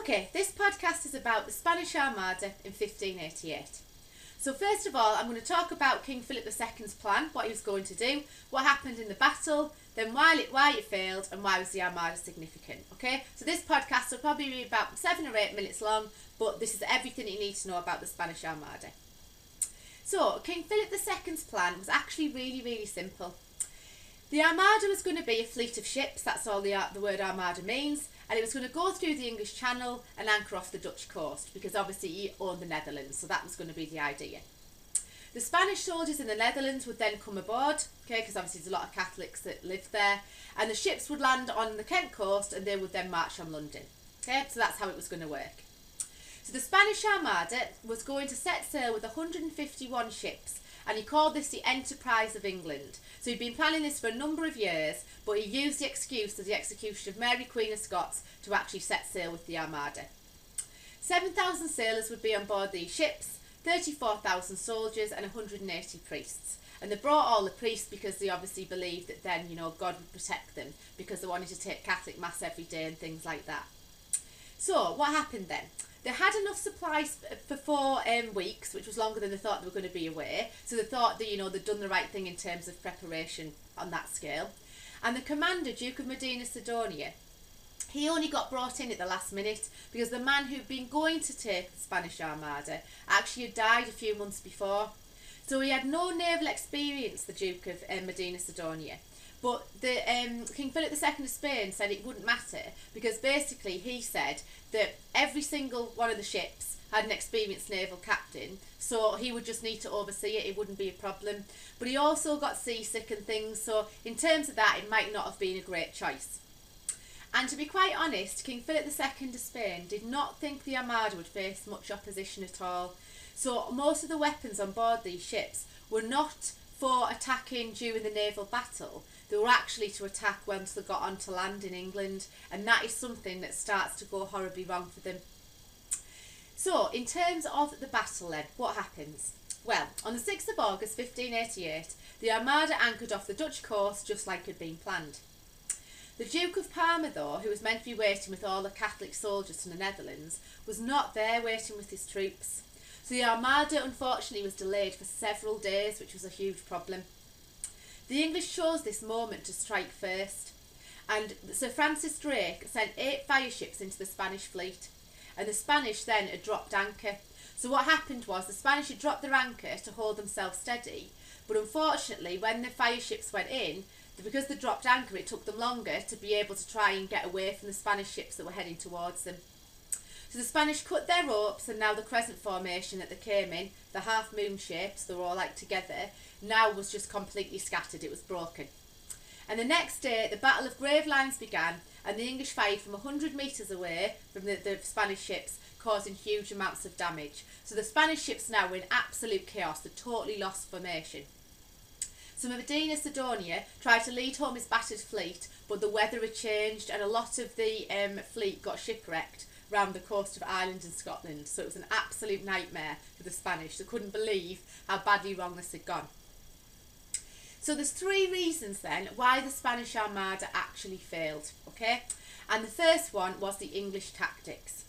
Okay, this podcast is about the Spanish Armada in 1588. So first of all, I'm going to talk about King Philip II's plan, what he was going to do, what happened in the battle, then why it failed, and why was the Armada significant. Okay, so this podcast will probably be about 7 or 8 minutes long, but this is everything you need to know about the Spanish Armada. So King Philip II's plan was actually really simple. The Armada was going to be a fleet of ships, that's all the word Armada means, and it was going to go through the English Channel and anchor off the Dutch coast, because obviously he owned the Netherlands, so that was going to be the idea. The Spanish soldiers in the Netherlands would then come aboard, okay, because obviously there's a lot of Catholics that live there, and the ships would land on the Kent coast and they would then march on London. Okay, so that's how it was going to work. So the Spanish Armada was going to set sail with 151 ships, and he called this the Enterprise of England. So he'd been planning this for a number of years, but he used the excuse of the execution of Mary Queen of Scots to actually set sail with the Armada. 7,000 sailors would be on board these ships, 34,000 soldiers and 180 priests. And they brought all the priests because they obviously believed that then, God would protect them, because they wanted to take Catholic Mass every day and things like that. So what happened then? They had enough supplies for 4 weeks, which was longer than they thought they were going to be away. So they thought that, they'd done the right thing in terms of preparation on that scale. And the commander, Duke of Medina Sidonia, he only got brought in at the last minute because the man who'd been going to take the Spanish Armada actually had died a few months before. So he had no naval experience, the Duke of Medina Sidonia. But the King Philip II of Spain said it wouldn't matter, because basically he said that every single one of the ships had an experienced naval captain, so he would just need to oversee it, it wouldn't be a problem. But he also got seasick and things, so in terms of that it might not have been a great choice. And to be quite honest, King Philip II of Spain did not think the Armada would face much opposition at all. So most of the weapons on board these ships were not for attacking during the naval battle, they were actually to attack once they got onto land in England, and that is something that starts to go horribly wrong for them. So in terms of the battle then, what happens? Well, on the 6th of August 1588, the Armada anchored off the Dutch coast just like had been planned. The Duke of Parma though, who was meant to be waiting with all the Catholic soldiers from the Netherlands, was not there waiting with his troops. So the Armada unfortunately was delayed for several days, which was a huge problem. The English chose this moment to strike first, and Sir Francis Drake sent 8 fireships into the Spanish fleet, and the Spanish then had dropped anchor. So what happened was the Spanish had dropped their anchor to hold themselves steady, but unfortunately when the fireships went in, because they dropped anchor, it took them longer to be able to try and get away from the Spanish ships that were heading towards them. So the Spanish cut their ropes, and now the crescent formation that they came in, the half moon shapes, they were all like together, now was just completely scattered, it was broken. And the next day the Battle of Gravelines began, and the English fired from 100 metres away from the Spanish ships, causing huge amounts of damage. So the Spanish ships now were in absolute chaos, they totally lost formation. So Medina Sidonia tried to lead home his battered fleet, but the weather had changed and a lot of the fleet got shipwrecked round the coast of Ireland and Scotland, so it was an absolute nightmare for the Spanish. They couldn't believe how badly wrong this had gone. So there's 3 reasons then why the Spanish Armada actually failed, okay? And the first one was the English tactics.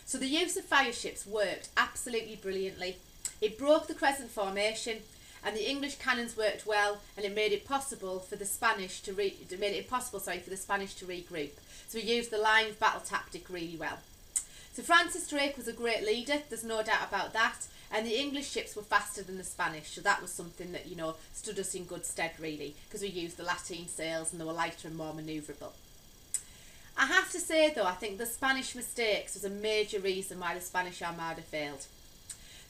So the use of fireships worked absolutely brilliantly. It broke the crescent formation, and the English cannons worked well, and it made it possible for the Spanish to regroup. So he used the line of battle tactic really well. So Francis Drake was a great leader, there's no doubt about that, and the English ships were faster than the Spanish, so that was something that, stood us in good stead really, because we used the lateen sails and they were lighter and more manoeuvrable. I have to say though, I think the Spanish mistakes was a major reason why the Spanish Armada failed.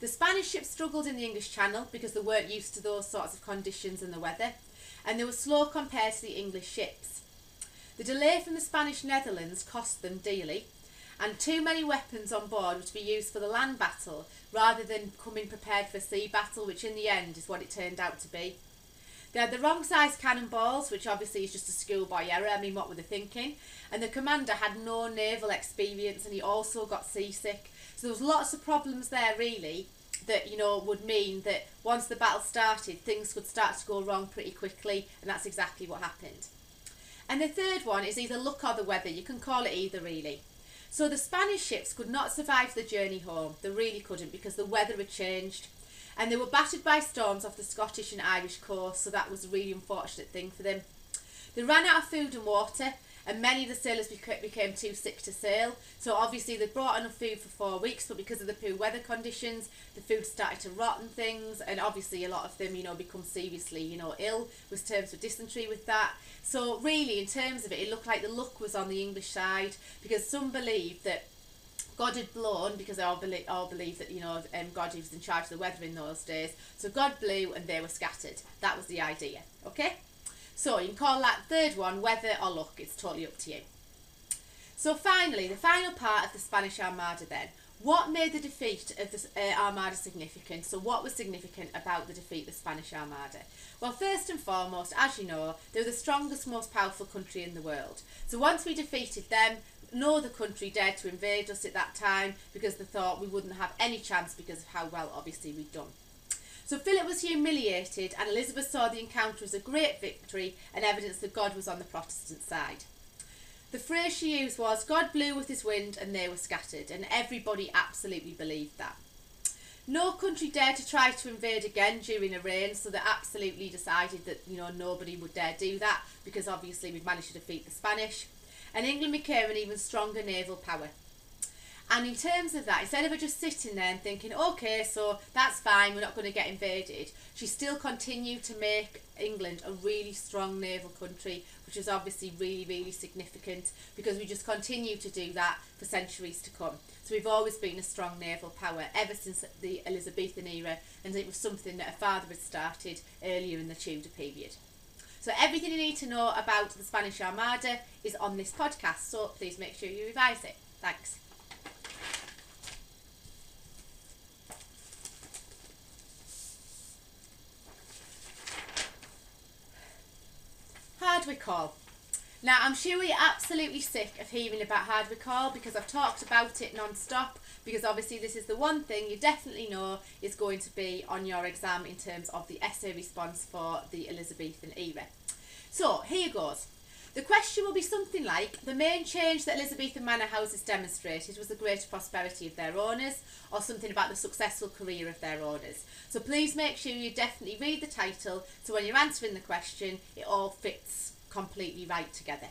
The Spanish ships struggled in the English Channel because they weren't used to those sorts of conditions and the weather, and they were slow compared to the English ships. The delay from the Spanish Netherlands cost them dearly, and too many weapons on board were to be used for the land battle rather than coming prepared for a sea battle, which in the end is what it turned out to be. They had the wrong size cannonballs, which obviously is just a schoolboy error, what were they thinking? And the commander had no naval experience, and he also got seasick. So there was lots of problems there really that, would mean that once the battle started, things could start to go wrong pretty quickly, and that's exactly what happened. And the third one is either luck or the weather, you can call it either really. So the Spanish ships could not survive the journey home. They really couldn't, because the weather had changed. And they were battered by storms off the Scottish and Irish coast, so that was a really unfortunate thing for them. They ran out of food and water, and many of the sailors became too sick to sail. So obviously they brought enough food for 4 weeks, but because of the poor weather conditions, the food started to rot and things, and obviously a lot of them, become seriously, ill, with terms of dysentery with that. So really, in terms of it, it looked like the luck was on the English side, because some believed that God had blown, because they all believe that, God was in charge of the weather in those days. So God blew and they were scattered. That was the idea, okay? So you can call that third one weather or luck. It's totally up to you. So finally, the final part of the Spanish Armada then. What made the defeat of the Armada significant? So what was significant about the defeat of the Spanish Armada? Well, first and foremost, as you know, they were the strongest, most powerful country in the world. So once we defeated them, no other country dared to invade us at that time, because they thought we wouldn't have any chance because of how well, obviously, we'd done. So Philip was humiliated, and Elizabeth saw the encounter as a great victory and evidence that God was on the Protestant side. The phrase she used was, God blew with his wind and they were scattered, and everybody absolutely believed that. No country dared to try to invade again during a reign, so they absolutely decided that nobody would dare do that, because obviously we'd managed to defeat the Spanish, and England became an even stronger naval power. And in terms of that, instead of her just sitting there and thinking, okay, so that's fine, we're not going to get invaded, she still continued to make England a really strong naval country, which was obviously really, really significant, because we just continue to do that for centuries to come. So we've always been a strong naval power ever since the Elizabethan era, and it was something that her father had started earlier in the Tudor period. So everything you need to know about the Spanish Armada is on this podcast, so please make sure you revise it. Thanks. Hardwick Hall. Now, I'm sure you're absolutely sick of hearing about Hardwick Hall, because I've talked about it non-stop, because obviously this is the one thing you definitely know is going to be on your exam in terms of the essay response for the Elizabethan era. So, here goes. The question will be something like, the main change that Elizabethan manor houses demonstrated was the greater prosperity of their owners, or something about the successful career of their owners. So please make sure you definitely read the title, so when you're answering the question, it all fits completely right together.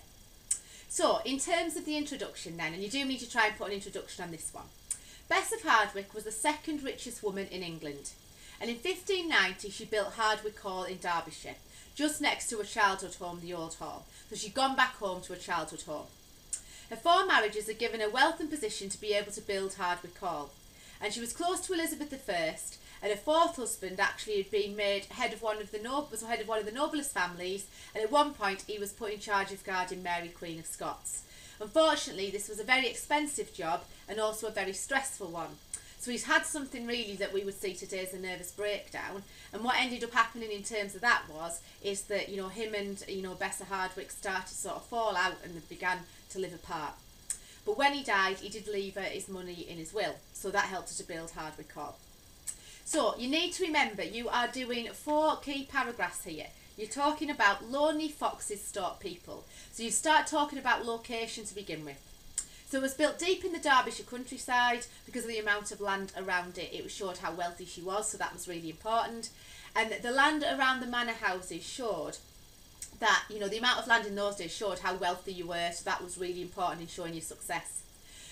So, in terms of the introduction then, and you do need to try and put an introduction on this one. Bess of Hardwick was the second richest woman in England, and in 1590 she built Hardwick Hall in Derbyshire, just next to her childhood home, the Old Hall. So she'd gone back home to her childhood home. Her 4 marriages had given her wealth and position to be able to build Hardwick Hall, and she was close to Elizabeth I, and her 4th husband actually had been made head of one of the noblest families, and at one point he was put in charge of guarding Mary, Queen of Scots. Unfortunately, this was a very expensive job and also a very stressful one. So he's had something really that we would see today as a nervous breakdown, and what ended up happening in terms of that is that him and Bess of Hardwick started to sort of fall out and they began to live apart. But when he died, he did leave her his money in his will, so that helped her to build Hardwick Hall. So you need to remember, you are doing 4 key paragraphs here. You're talking about lonely foxes stalk people, so you start talking about location to begin with. So it was built deep in the Derbyshire countryside because of the amount of land around it. It showed how wealthy she was, so that was really important. And the land around the manor houses showed that, the amount of land in those days showed how wealthy you were, so that was really important in showing your success.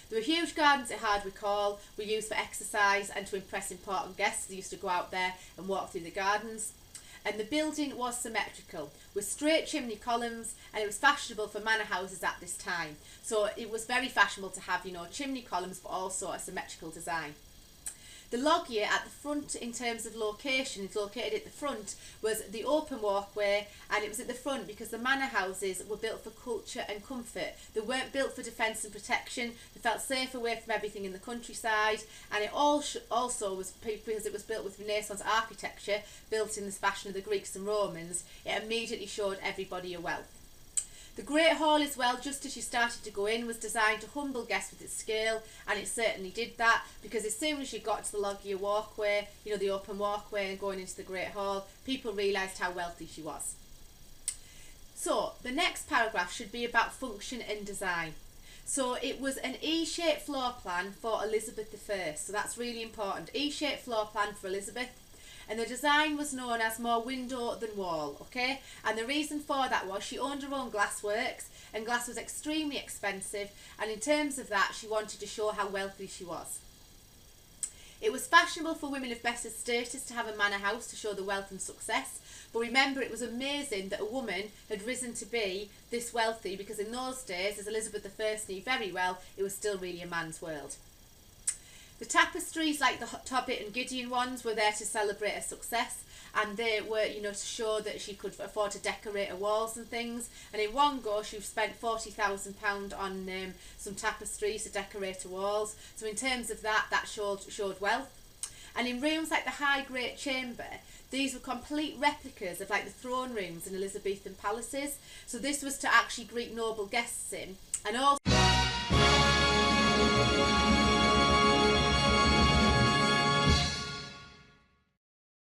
There were huge gardens at Hardwick Hall, were used for exercise and to impress important guests. They used to go out there and walk through the gardens. And the building was symmetrical, with straight chimney columns, and it was fashionable for manor houses at this time. So it was very fashionable to have, chimney columns, but also a symmetrical design. The loggia at the front, in terms of location, it's located at the front, was the open walkway, and it was at the front because the manor houses were built for culture and comfort. They weren't built for defence and protection. They felt safe away from everything in the countryside, and it also was, because it was built with Renaissance architecture, built in the fashion of the Greeks and Romans, it immediately showed everybody your wealth. The Great Hall as well, just as you started to go in, was designed to humble guests with its scale, and it certainly did that, because as soon as you got to the loggia walkway, the open walkway and going into the Great Hall, people realised how wealthy she was. So, the next paragraph should be about function and design. So it was an E-shaped floor plan for Elizabeth I. So that's really important. E-shaped floor plan for Elizabeth. And the design was known as more window than wall, okay? And the reason for that was she owned her own glassworks, and glass was extremely expensive, and in terms of that, she wanted to show how wealthy she was. It was fashionable for women of better status to have a manor house to show the wealth and success, but remember, it was amazing that a woman had risen to be this wealthy, because in those days, as Elizabeth I knew very well, it was still really a man's world. The tapestries, like the Tobit and Gideon ones, were there to celebrate her success, and they were, you know, to show that she could afford to decorate her walls and things. And in one go, she spent £40,000 on some tapestries to decorate her walls. So in terms of that, that showed wealth. And in rooms like the High Great Chamber, these were complete replicas of like the throne rooms in Elizabethan palaces. So this was to actually greet noble guests in, and also